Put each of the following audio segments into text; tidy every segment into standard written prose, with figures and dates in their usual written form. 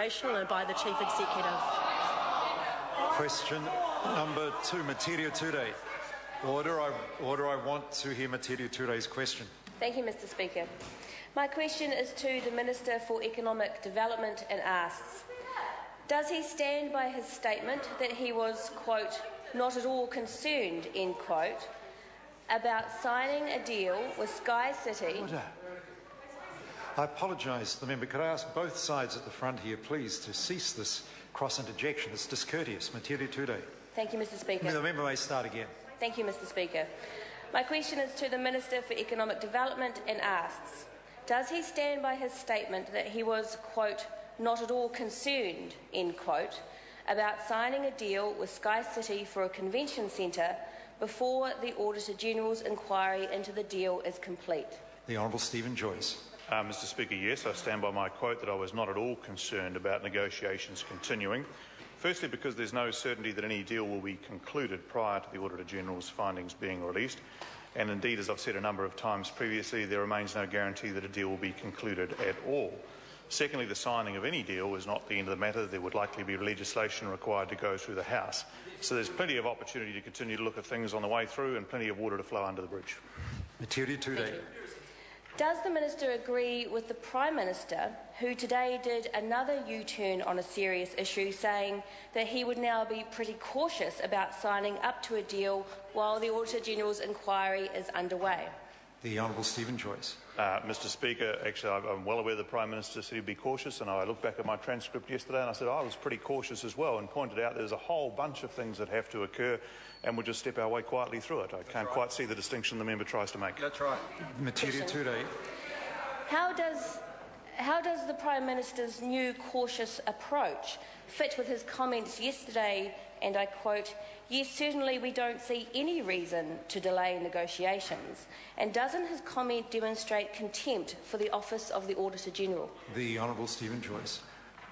And by the Chief Executive. Question number 2, Metiria Turei. Order. I want to hear Metiria Turei's question. Thank you, Mr. Speaker. My question is to the Minister for Economic Development and asks, does he stand by his statement that he was, quote, not at all concerned, end quote, about signing a deal with SkyCity? Order. I apologise to the member. Could I ask both sides at the front here, please, to cease this cross-interjection? It's discourteous. Metiria Turei. Thank you, Mr. Speaker. The member may start again. Thank you, Mr. Speaker. My question is to the Minister for Economic Development and asks, does he stand by his statement that he was, quote, not at all concerned, end quote, about signing a deal with SkyCity for a convention centre before the Auditor-General's inquiry into the deal is complete? The Honourable Stephen Joyce. Mr. Speaker, yes, I stand by my quote that I was not at all concerned about negotiations continuing. Firstly, because there's no certainty that any deal will be concluded prior to the Auditor-General's findings being released. And indeed, as I've said a number of times previously, there remains no guarantee that a deal will be concluded at all. Secondly, the signing of any deal is not the end of the matter. There would likely be legislation required to go through the House. So there's plenty of opportunity to continue to look at things on the way through and plenty of water to flow under the bridge. Metiria Turei. Does the Minister agree with the Prime Minister, who today did another U-turn on a serious issue, saying that he would now be pretty cautious about signing up to a deal while the Auditor-General's inquiry is underway? The Honourable Stephen Joyce. Mr. Speaker, actually I'm well aware the Prime Minister said he'd be cautious, and I looked back at my transcript yesterday and I said I was pretty cautious as well, and pointed out there's a whole bunch of things that have to occur and we'll just step our way quietly through it. I can't quite see the distinction the member tries to make. That's right. Metiria Turei. How does the Prime Minister's new cautious approach fit with his comments yesterday, and I quote, yes, certainly we don't see any reason to delay negotiations, and doesn't his comment demonstrate contempt for the office of the Auditor-General? The Honourable Stephen Joyce.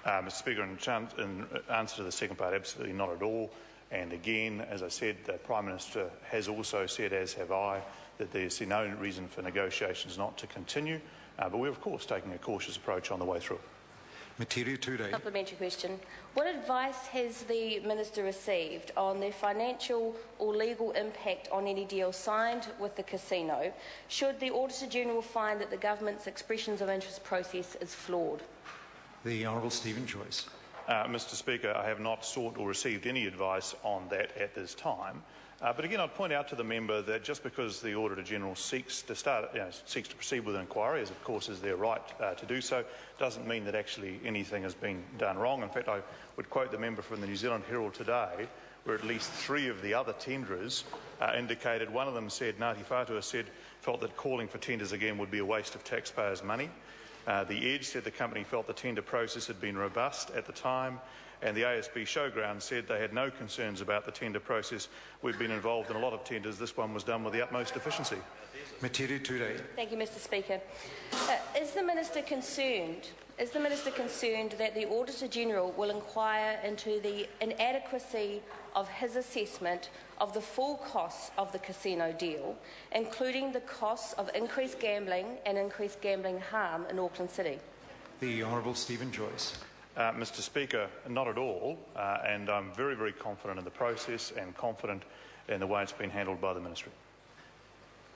Mr. Speaker, in answer to the second part, absolutely not at all. And again, as I said, the Prime Minister has also said, as have I, that there's no reason for negotiations not to continue. But we're, of course, taking a cautious approach on the way through. Metiria Turei. Supplementary question. What advice has the Minister received on the financial or legal impact on any deal signed with the casino should the Auditor-General find that the government's expressions of interest process is flawed? The Honourable Stephen Joyce. Mr. Speaker, I have not sought or received any advice on that at this time. But again, I'd point out to the member that just because the Auditor-General seeks to proceed with an inquiry, as of course is their right to do so, doesn't mean that actually anything has been done wrong. In fact, I would quote the member from the New Zealand Herald today, where at least 3 of the other tenderers indicated, one of them said, Ngāti Whātua felt that calling for tenders again would be a waste of taxpayers' money. The Edge said the company felt the tender process had been robust at the time, and the ASB Showground said they had no concerns about the tender process. We've been involved in a lot of tenders. This one was done with the utmost efficiency. Metiria Turei. Thank you, Mr. Speaker. Is the Minister concerned that the Auditor-General will inquire into the inadequacy of his assessment of the full costs of the casino deal, including the costs of increased gambling and increased gambling harm in Auckland City? The Honourable Stephen Joyce. Mr. Speaker, not at all, and I'm very, very confident in the process and confident in the way it's been handled by the Ministry.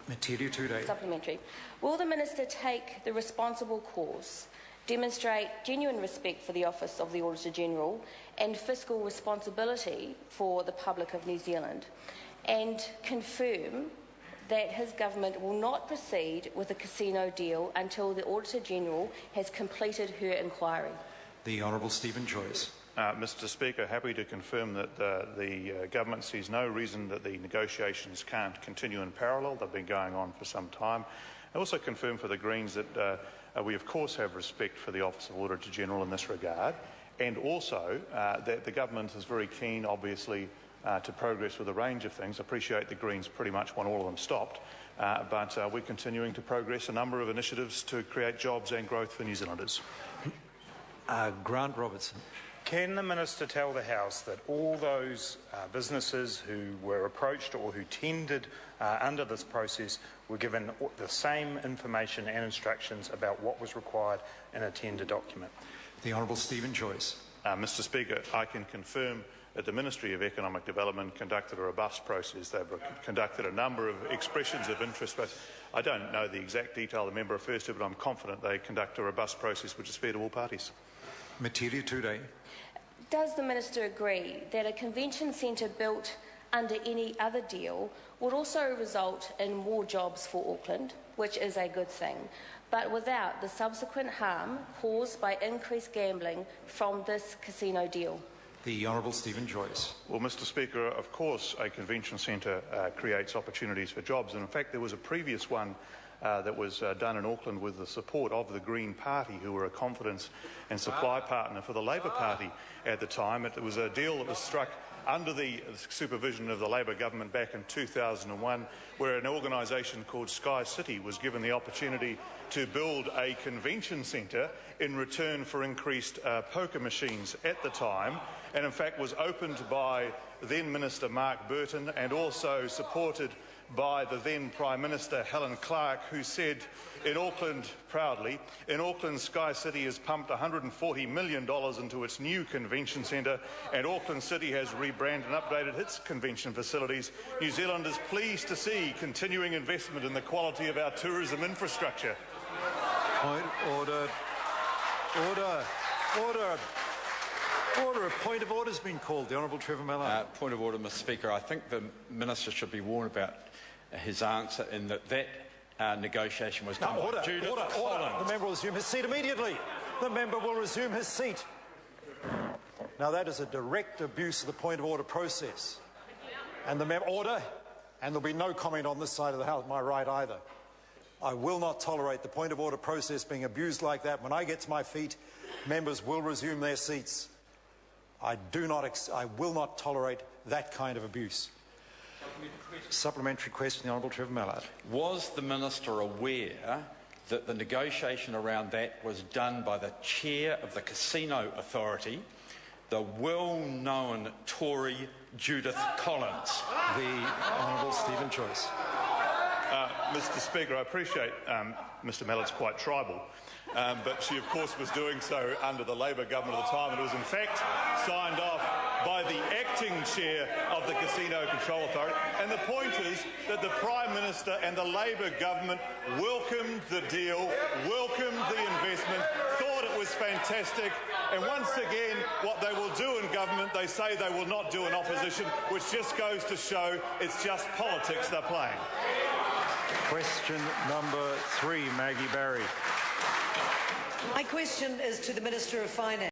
Metiria Turei. Supplementary. Will the Minister take the responsible course, demonstrate genuine respect for the Office of the Auditor-General and fiscal responsibility for the public of New Zealand, and confirm that his government will not proceed with a casino deal until the Auditor-General has completed her inquiry? The Honourable Stephen Joyce. Mr. Speaker, happy to confirm that the government sees no reason that the negotiations can't continue in parallel. They've been going on for some time. I also confirm for the Greens that we of course have respect for the Office of Auditor-General in this regard, and also that the government is very keen, obviously, to progress with a range of things. I appreciate the Greens pretty much want all of them stopped, but we're continuing to progress a number of initiatives to create jobs and growth for New Zealanders. Grant Robertson. Can the Minister tell the House that all those businesses who were approached or who tendered under this process were given the same information and instructions about what was required in a tender document? The Honourable Stephen Joyce. Mr Speaker, I can confirm that the Ministry of Economic Development conducted a robust process. They've conducted a number of expressions of interest, but I don't know the exact detail the member refers to, but I'm confident they conduct a robust process which is fair to all parties. Metiria Turei. Does the Minister agree that a convention centre built under any other deal would also result in more jobs for Auckland, which is a good thing, but without the subsequent harm caused by increased gambling from this casino deal? The Honourable Stephen Joyce. Well, Mr Speaker, of course a convention centre creates opportunities for jobs, and in fact there was a previous one that was done in Auckland with the support of the Green Party, who were a confidence and supply partner for the Labour Party at the time. It was a deal that was struck under the supervision of the Labour government back in 2001, where an organisation called SkyCity was given the opportunity to build a convention centre in return for increased poker machines at the time, and in fact was opened by then Minister Mark Burton and also supported by the then Prime Minister Helen Clark, who said in Auckland, proudly, in Auckland, SkyCity has pumped $140 million into its new convention centre, and Auckland City has rebranded and updated its convention facilities. New Zealand is pleased to see continuing investment in the quality of our tourism infrastructure. Point, order, order, order. Order. A point of order has been called. The Honourable Trevor Mallard. Point of order, Mr Speaker. I think the Minister should be warned about his answer in that negotiation was done by Judith Collins. The member will resume his seat immediately. The member will resume his seat. Now that is a direct abuse of the point of order process. And the member order, and there'll be no comment on this side of the House, my right either. I will not tolerate the point of order process being abused like that. When I get to my feet, members will resume their seats. I will not tolerate that kind of abuse. Supplementary question, the Honourable Trevor Mallard. Was the Minister aware that the negotiation around that was done by the Chair of the Casino Authority, the well-known Tory Judith Collins? The Honourable Stephen Joyce. Mr Speaker, I appreciate Mr Mallard's quite tribal, but she of course was doing so under the Labour government at the time, and it was in fact signed off by the acting chair of the Casino Control Authority. And the point is that the Prime Minister and the Labour government welcomed the deal, welcomed the investment, thought it was fantastic, and once again what they will do in government they say they will not do in opposition, which just goes to show it's just politics they're playing. Question number 3, Maggie Barry. My question is to the Minister of Finance.